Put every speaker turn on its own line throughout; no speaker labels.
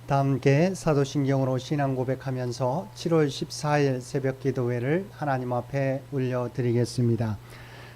다 함께 사도신경으로 신앙 고백하면서 7월 14일 새벽 기도회를 하나님 앞에 올려드리겠습니다.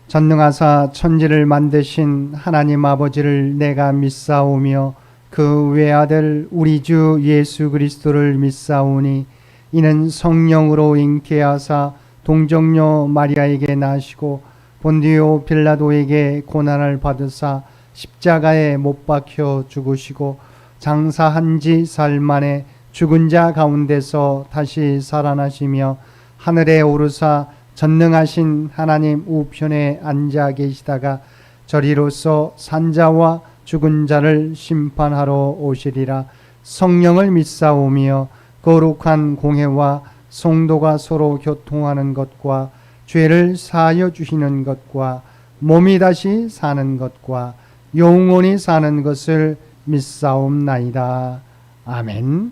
전능하사 천지를 만드신 하나님 아버지를 내가 믿사오며 그 외아들 우리 주 예수 그리스도를 믿사오니 이는 성령으로 잉태하사 동정녀 마리아에게 나시고 본디오 빌라도에게 고난을 받으사 십자가에 못 박혀 죽으시고 장사한 지 사흘 만에 죽은 자 가운데서 다시 살아나시며 하늘에 오르사 전능하신 하나님 우편에 앉아 계시다가 저리로서 산자와 죽은 자를 심판하러 오시리라. 성령을 믿사오며 거룩한 공회와 성도가 서로 교통하는 것과 죄를 사하여 주시는 것과 몸이 다시 사는 것과 영원히 사는 것을 믿사옵나이다. 아멘.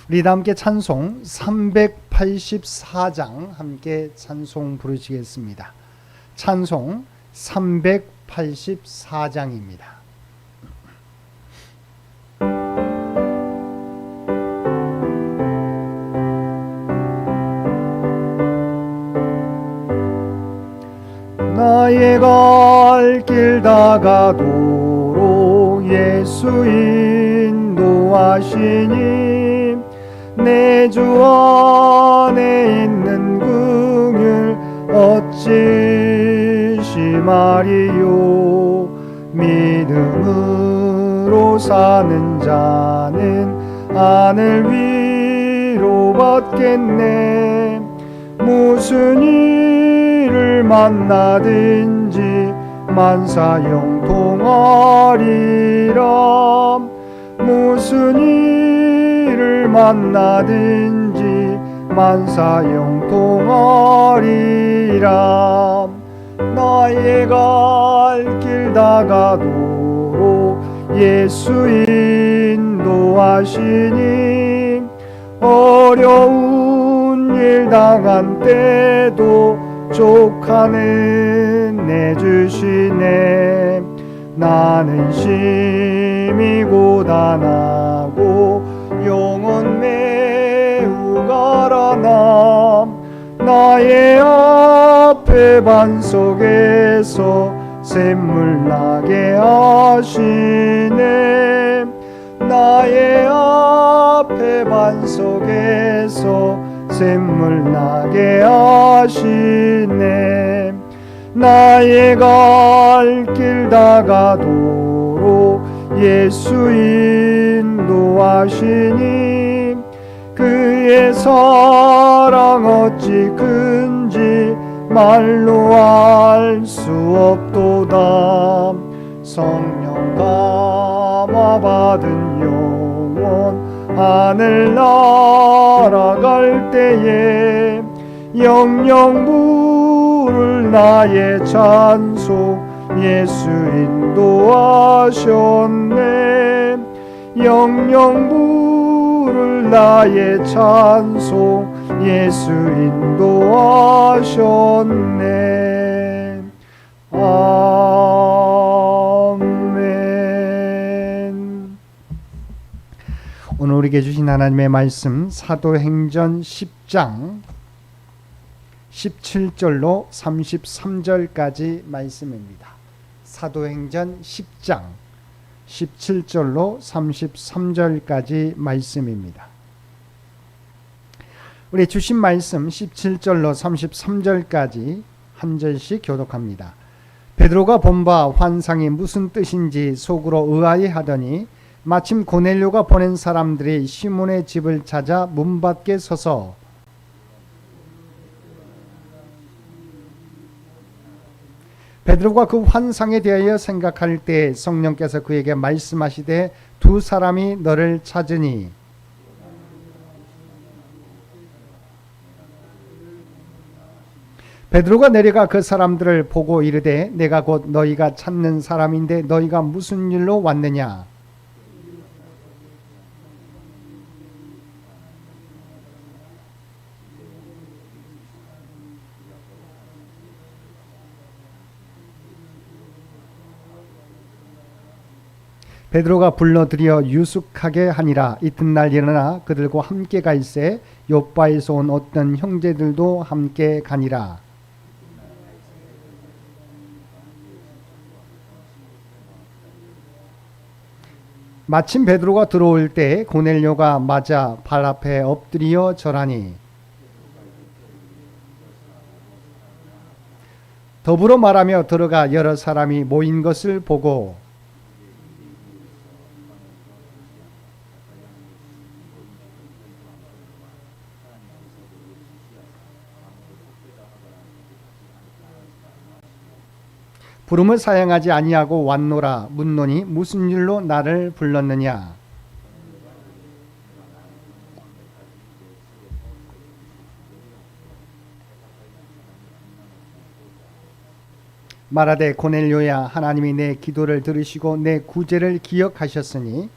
우리 다 함께 찬송 384장 함께 찬송 부르시겠습니다. 찬송 384장입니다. 나의 갈 길 다가도록 예수 인도하시니 내 주 안에 있는 긍휼 어찌 심하리요. 믿음으로 사는 자는 하늘 위로 받겠네. 무슨 일을 만나든지 만사형통하리라. 무슨 일을 만나든지 만사형통하리라. 나의 갈 길 다가도록 예수 인도하시니 어려운 일 당한 때도 족하는 내주시네. 나는 심히 고단하고 영혼 매우 가라나. 나의 앞에 반석에서 샘물 나게 하시네. 나의 앞에 반석에서 샘물 나게 하시네. 나의 갈 길 다가도록 예수 인도하시니 그의 사랑 어찌 큰지 말로 알 수 없도다. 성령 감화 받은 영혼 하늘 날아갈 때에 영영 부를 나의 찬송 예수 인도하셨네. 영영 부를 나의 찬송 예수 인도하셨네. 아멘. 오늘 우리에게 주신 하나님의 말씀 사도행전 10장 17절로 33절까지 말씀입니다. 사도행전 10장 17절로 33절까지 말씀입니다. 우리 주신 말씀 17절로 33절까지 한 절씩 교독합니다. 베드로가 본 바 환상이 무슨 뜻인지 속으로 의아해하더니 마침 고넬료가 보낸 사람들이 시몬의 집을 찾아 문 밖에 서서 베드로가 그 환상에 대하여 생각할 때 성령께서 그에게 말씀하시되 두 사람이 너를 찾으니 베드로가 내려가 그 사람들을 보고 이르되 내가 곧 너희가 찾는 사람인데 너희가 무슨 일로 왔느냐. 베드로가 불러들여 유숙하게 하니라. 이튿날 일어나 그들과 함께 갈새 요바에서 온 어떤 형제들도 함께 가니라. 마침 베드로가 들어올 때 고넬료가 맞아 발 앞에 엎드려 절하니 더불어 말하며 들어가 여러 사람이 모인 것을 보고 부름을 사양하지 아니하고 왔노라. 묻노니 무슨 일로 나를 불렀느냐. 말하되 고넬료야, 하나님이 내 기도를 들으시고 내 구제를 기억하셨으니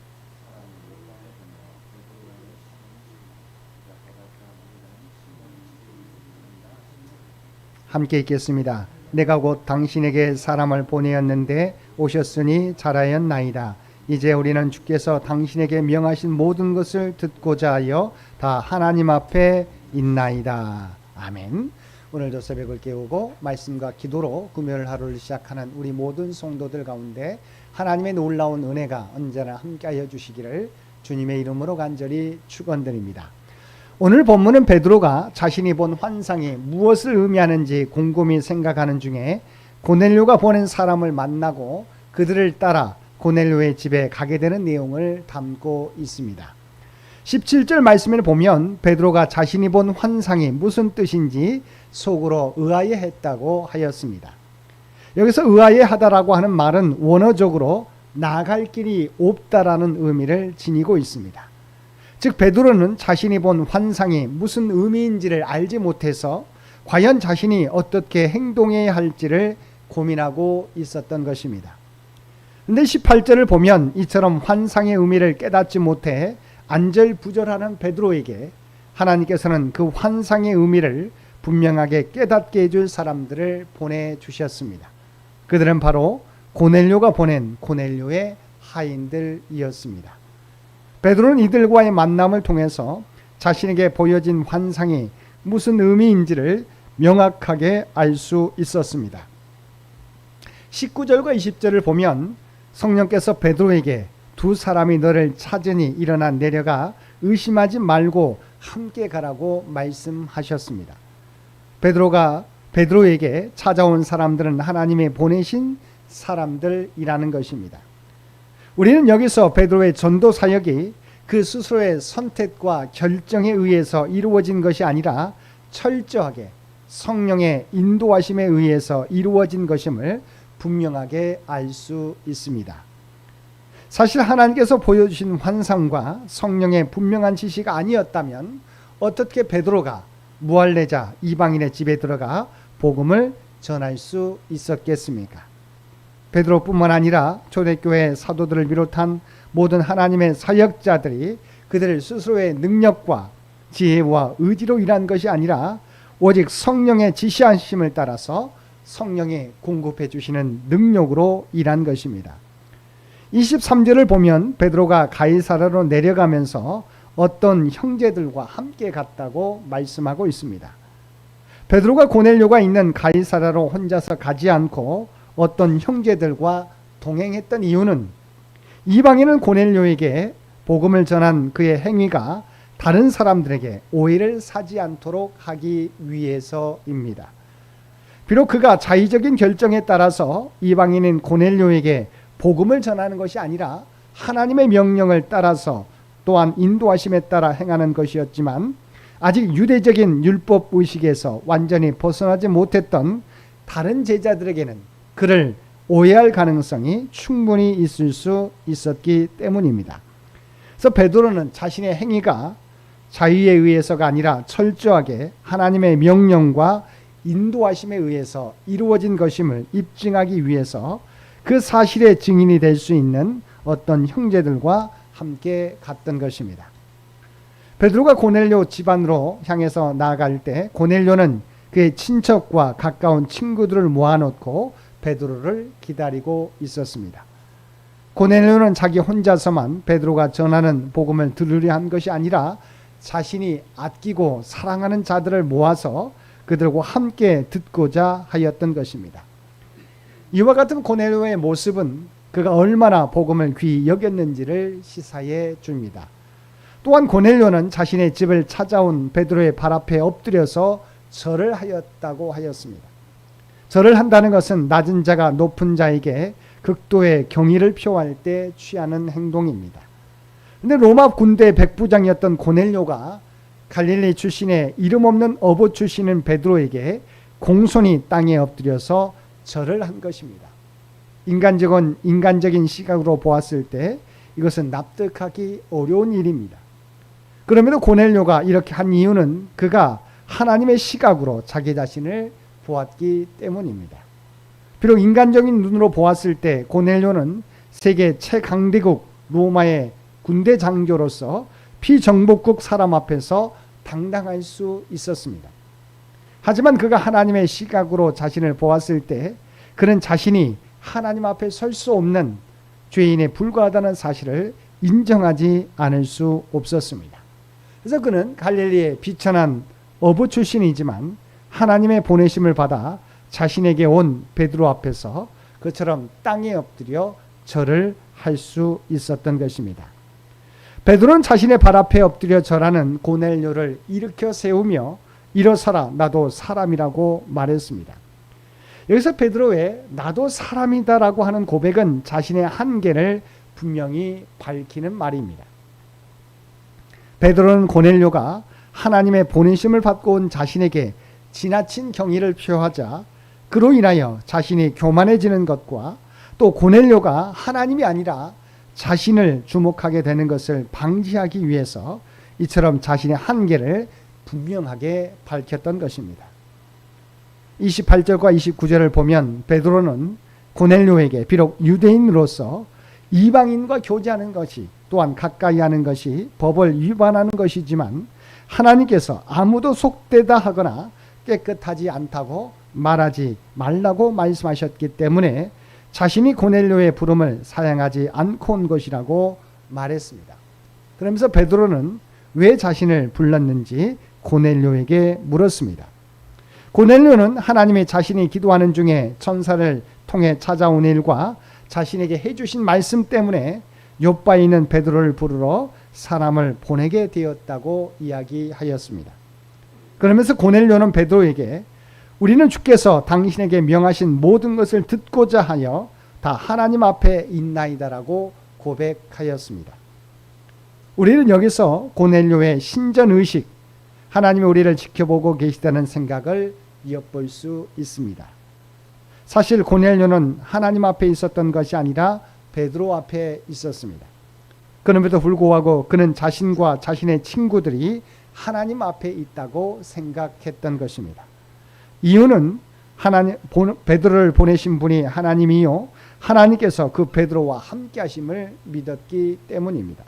함께 읽겠습니다. 내가 곧 당신에게 사람을 보내었는데 오셨으니 잘하였나이다. 이제 우리는 주께서 당신에게 명하신 모든 것을 듣고자 하여 다 하나님 앞에 있나이다. 아멘. 오늘도 새벽을 깨우고 말씀과 기도로 금요일 하루를 시작하는 우리 모든 성도들 가운데 하나님의 놀라운 은혜가 언제나 함께하여 주시기를 주님의 이름으로 간절히 축원드립니다. 오늘 본문은 베드로가 자신이 본 환상이 무엇을 의미하는지 곰곰이 생각하는 중에 고넬료가 보낸 사람을 만나고 그들을 따라 고넬료의 집에 가게 되는 내용을 담고 있습니다. 17절 말씀을 보면 베드로가 자신이 본 환상이 무슨 뜻인지 속으로 의아해했다고 하였습니다. 여기서 의아해하다라고 하는 말은 원어적으로 나아갈 길이 없다라는 의미를 지니고 있습니다. 즉 베드로는 자신이 본 환상이 무슨 의미인지를 알지 못해서 과연 자신이 어떻게 행동해야 할지를 고민하고 있었던 것입니다. 그런데 18절을 보면 이처럼 환상의 의미를 깨닫지 못해 안절부절하는 베드로에게 하나님께서는 그 환상의 의미를 분명하게 깨닫게 해줄 사람들을 보내주셨습니다. 그들은 바로 고넬료가 보낸 고넬료의 하인들이었습니다. 베드로는 이들과의 만남을 통해서 자신에게 보여진 환상이 무슨 의미인지를 명확하게 알 수 있었습니다. 19절과 20절을 보면 성령께서 베드로에게 두 사람이 너를 찾으니 일어나 내려가 의심하지 말고 함께 가라고 말씀하셨습니다. 베드로가 베드로에게 찾아온 사람들은 하나님의 보내신 사람들이라는 것입니다. 우리는 여기서 베드로의 전도 사역이 그 스스로의 선택과 결정에 의해서 이루어진 것이 아니라 철저하게 성령의 인도하심에 의해서 이루어진 것임을 분명하게 알 수 있습니다. 사실 하나님께서 보여주신 환상과 성령의 분명한 지시가 아니었다면 어떻게 베드로가 무할례자 이방인의 집에 들어가 복음을 전할 수 있었겠습니까? 베드로뿐만 아니라 초대교회 사도들을 비롯한 모든 하나님의 사역자들이 그들 스스로의 능력과 지혜와 의지로 일한 것이 아니라 오직 성령의 지시하심을 따라서 성령이 공급해 주시는 능력으로 일한 것입니다. 23절을 보면 베드로가 가이사랴로 내려가면서 어떤 형제들과 함께 갔다고 말씀하고 있습니다. 베드로가 고넬료가 있는 가이사랴로 혼자서 가지 않고 어떤 형제들과 동행했던 이유는 이방인은 고넬료에게 복음을 전한 그의 행위가 다른 사람들에게 오해를 사지 않도록 하기 위해서입니다. 비록 그가 자의적인 결정에 따라서 이방인인 고넬료에게 복음을 전하는 것이 아니라 하나님의 명령을 따라서 또한 인도하심에 따라 행하는 것이었지만 아직 유대적인 율법 의식에서 완전히 벗어나지 못했던 다른 제자들에게는 그를 오해할 가능성이 충분히 있을 수 있었기 때문입니다. 그래서 베드로는 자신의 행위가 자의에 의해서가 아니라 철저하게 하나님의 명령과 인도하심에 의해서 이루어진 것임을 입증하기 위해서 그 사실의 증인이 될 수 있는 어떤 형제들과 함께 갔던 것입니다. 베드로가 고넬료 집안으로 향해서 나아갈 때 고넬료는 그의 친척과 가까운 친구들을 모아놓고 베드로를 기다리고 있었습니다. 고넬료는 자기 혼자서만 베드로가 전하는 복음을 들으려 한 것이 아니라 자신이 아끼고 사랑하는 자들을 모아서 그들과 함께 듣고자 하였던 것입니다. 이와 같은 고넬료의 모습은 그가 얼마나 복음을 귀히 여겼는지를 시사해 줍니다. 또한 고넬료는 자신의 집을 찾아온 베드로의 발 앞에 엎드려서 절을 하였다고 하였습니다. 절을 한다는 것은 낮은 자가 높은 자에게 극도의 경의를 표할 때 취하는 행동입니다. 그런데 로마 군대 백부장이었던 고넬료가 갈릴리 출신의 이름 없는 어부 출신인 베드로에게 공손히 땅에 엎드려서 절을 한 것입니다. 인간적인 시각으로 보았을 때 이것은 납득하기 어려운 일입니다. 그럼에도 고넬료가 이렇게 한 이유는 그가 하나님의 시각으로 자기 자신을 보았기 때문입니다. 비록 인간적인 눈으로 보았을 때 고넬료는 세계 최강대국 로마의 군대 장교로서 피정복국 사람 앞에서 당당할 수 있었습니다. 하지만 그가 하나님의 시각으로 자신을 보았을 때 그는 자신이 하나님 앞에 설 수 없는 죄인에 불과하다는 사실을 인정하지 않을 수 없었습니다. 그래서 그는 갈릴리의 비천한 어부 출신이지만 하나님의 보내심을 받아 자신에게 온 베드로 앞에서 그처럼 땅에 엎드려 절을 할 수 있었던 것입니다. 베드로는 자신의 발 앞에 엎드려 절하는 고넬료를 일으켜 세우며 일어서라 나도 사람이라고 말했습니다. 여기서 베드로의 나도 사람이다라고 하는 고백은 자신의 한계를 분명히 밝히는 말입니다. 베드로는 고넬료가 하나님의 보내심을 받고 온 자신에게 지나친 경의를 표하자 그로 인하여 자신이 교만해지는 것과 또 고넬료가 하나님이 아니라 자신을 주목하게 되는 것을 방지하기 위해서 이처럼 자신의 한계를 분명하게 밝혔던 것입니다. 28절과 29절을 보면 베드로는 고넬료에게 비록 유대인으로서 이방인과 교제하는 것이 또한 가까이 하는 것이 법을 위반하는 것이지만 하나님께서 아무도 속되다 하거나 깨끗하지 않다고 말하지 말라고 말씀하셨기 때문에 자신이 고넬료의 부름을 사양하지 않고 온 것이라고 말했습니다. 그러면서 베드로는 왜 자신을 불렀는지 고넬료에게 물었습니다. 고넬료는 하나님이 자신이 기도하는 중에 천사를 통해 찾아온 일과 자신에게 해주신 말씀 때문에 요바에 있는 베드로를 부르러 사람을 보내게 되었다고 이야기하였습니다. 그러면서 고넬료는 베드로에게 우리는 주께서 당신에게 명하신 모든 것을 듣고자 하여 다 하나님 앞에 있나이다라고 고백하였습니다. 우리는 여기서 고넬료의 신전의식, 하나님이 우리를 지켜보고 계시다는 생각을 엿볼 수 있습니다. 사실 고넬료는 하나님 앞에 있었던 것이 아니라 베드로 앞에 있었습니다. 그럼에도 불구하고 그는 자신과 자신의 친구들이 하나님 앞에 있다고 생각했던 것입니다. 이유는 베드로를 보내신 분이 하나님이요 하나님께서 그 베드로와 함께 하심을 믿었기 때문입니다.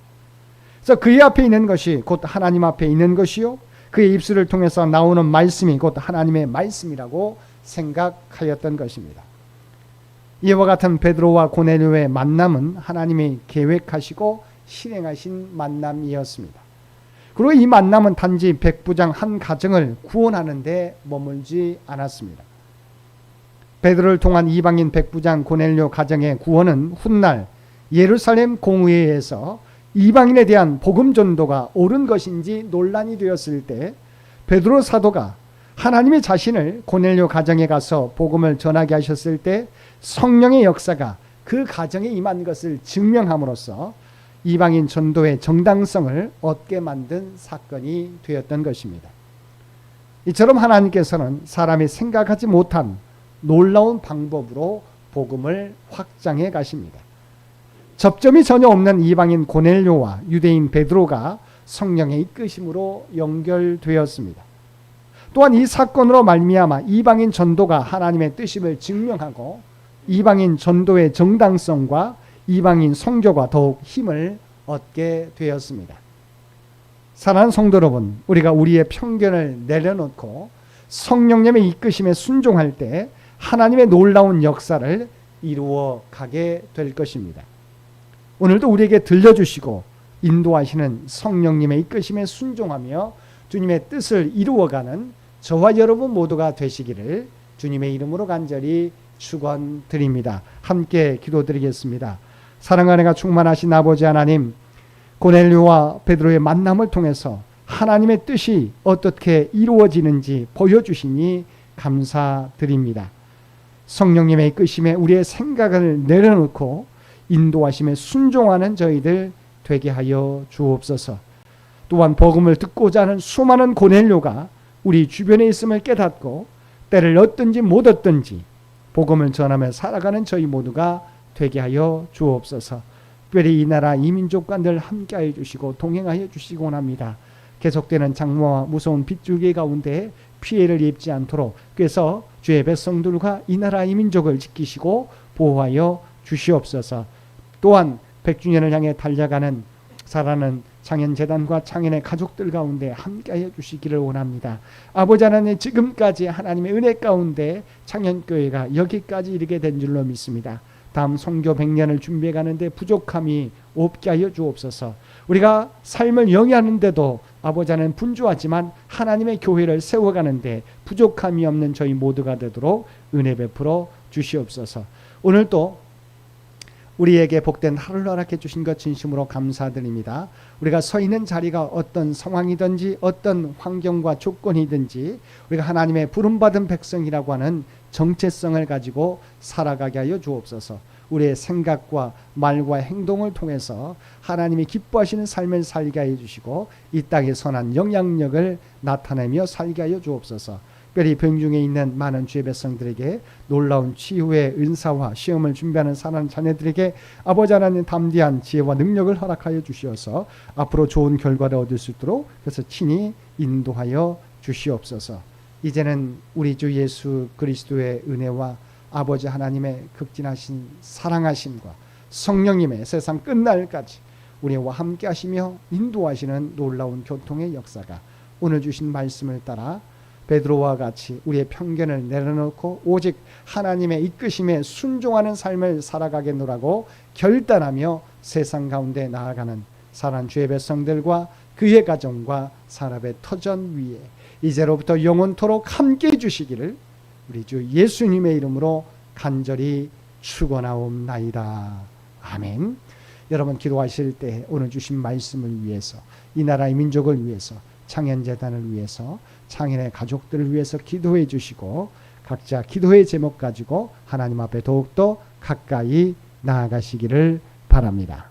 그래서 그의 앞에 있는 것이 곧 하나님 앞에 있는 것이요 그의 입술을 통해서 나오는 말씀이 곧 하나님의 말씀이라고 생각하였던 것입니다. 이와 같은 베드로와 고넬료의 만남은 하나님이 계획하시고 실행하신 만남이었습니다. 그리고 이 만남은 단지 백부장 한 가정을 구원하는 데 머물지 않았습니다. 베드로를 통한 이방인 백부장 고넬료 가정의 구원은 훗날 예루살렘 공의회에서 이방인에 대한 복음 전도가 옳은 것인지 논란이 되었을 때 베드로 사도가 하나님의 자신을 고넬료 가정에 가서 복음을 전하게 하셨을 때 성령의 역사가 그 가정에 임한 것을 증명함으로써 이방인 전도의 정당성을 얻게 만든 사건이 되었던 것입니다. 이처럼 하나님께서는 사람이 생각하지 못한 놀라운 방법으로 복음을 확장해 가십니다. 접점이 전혀 없는 이방인 고넬료와 유대인 베드로가 성령의 이끄심으로 연결되었습니다. 또한 이 사건으로 말미암아 이방인 전도가 하나님의 뜻임을 증명하고 이방인 전도의 정당성과 이방인 선교가 더욱 힘을 얻게 되었습니다. 사랑하는 성도 여러분, 우리가 우리의 편견을 내려놓고 성령님의 이끄심에 순종할 때 하나님의 놀라운 역사를 이루어 가게 될 것입니다. 오늘도 우리에게 들려주시고 인도하시는 성령님의 이끄심에 순종하며 주님의 뜻을 이루어가는 저와 여러분 모두가 되시기를 주님의 이름으로 간절히 축원드립니다. 함께 기도드리겠습니다. 사랑하는 이가 충만하신 아버지 하나님, 고넬료와 베드로의 만남을 통해서 하나님의 뜻이 어떻게 이루어지는지 보여주시니 감사드립니다. 성령님의 이끄심에 우리의 생각을 내려놓고 인도하심에 순종하는 저희들 되게 하여 주옵소서. 또한 복음을 듣고자 하는 수많은 고넬료가 우리 주변에 있음을 깨닫고 때를 얻든지 못 얻든지 복음을 전하며 살아가는 저희 모두가 되게 하여 주옵소서. 특별히 이 나라 이 민족과 늘 함께하여 주시고 동행하여 주시기 원합니다. 계속되는 장마와 무서운 빗줄기 가운데 피해를 입지 않도록 그래서 주의 백성들과 이 나라 이 민족을 지키시고 보호하여 주시옵소서. 또한 100주년을 향해 달려가는 살아가는 창현재단과 창현의 가족들 가운데 함께하여 주시기를 원합니다. 아버지 하나님, 지금까지 하나님의 은혜 가운데 창현교회가 여기까지 이르게 된 줄로 믿습니다. 다음 선교 100년을 준비해 가는데 부족함이 없게 하여 주옵소서. 우리가 삶을 영위하는데도 아버지 하나님 분주하지만 하나님의 교회를 세워가는데 부족함이 없는 저희 모두가 되도록 은혜 베풀어 주시옵소서. 오늘도 우리에게 복된 하루를 허락해 주신 것 진심으로 감사드립니다. 우리가 서 있는 자리가 어떤 상황이든지 어떤 환경과 조건이든지 우리가 하나님의 부름받은 백성이라고 하는 정체성을 가지고 살아가게 하여 주옵소서. 우리의 생각과 말과 행동을 통해서 하나님이 기뻐하시는 삶을 살게 하여 주시고 이 땅의 선한 영향력을 나타내며 살게 하여 주옵소서. 특별히 병중에 있는 많은 주의 백성들에게 놀라운 치유의 은사와 시험을 준비하는 사랑하는 자녀들에게 아버지 하나님 담대한 지혜와 능력을 허락하여 주시어서 앞으로 좋은 결과를 얻을 수 있도록 그래서 친히 인도하여 주시옵소서. 이제는 우리 주 예수 그리스도의 은혜와 아버지 하나님의 극진하신 사랑하심과 성령님의 세상 끝날까지 우리와 함께 하시며 인도하시는 놀라운 교통의 역사가 오늘 주신 말씀을 따라 베드로와 같이 우리의 편견을 내려놓고 오직 하나님의 이끄심에 순종하는 삶을 살아가겠노라고 결단하며 세상 가운데 나아가는 사랑하는 주의 백성들과 그의 가정과 산업의 터전 위에 이제로부터 영원토록 함께 해주시기를 우리 주 예수님의 이름으로 간절히 축원하옵나이다. 아멘. 여러분 기도하실 때 오늘 주신 말씀을 위해서 이 나라의 민족을 위해서 창현재단을 위해서 창현의 가족들을 위해서 기도해 주시고 각자 기도의 제목 가지고 하나님 앞에 더욱더 가까이 나아가시기를 바랍니다.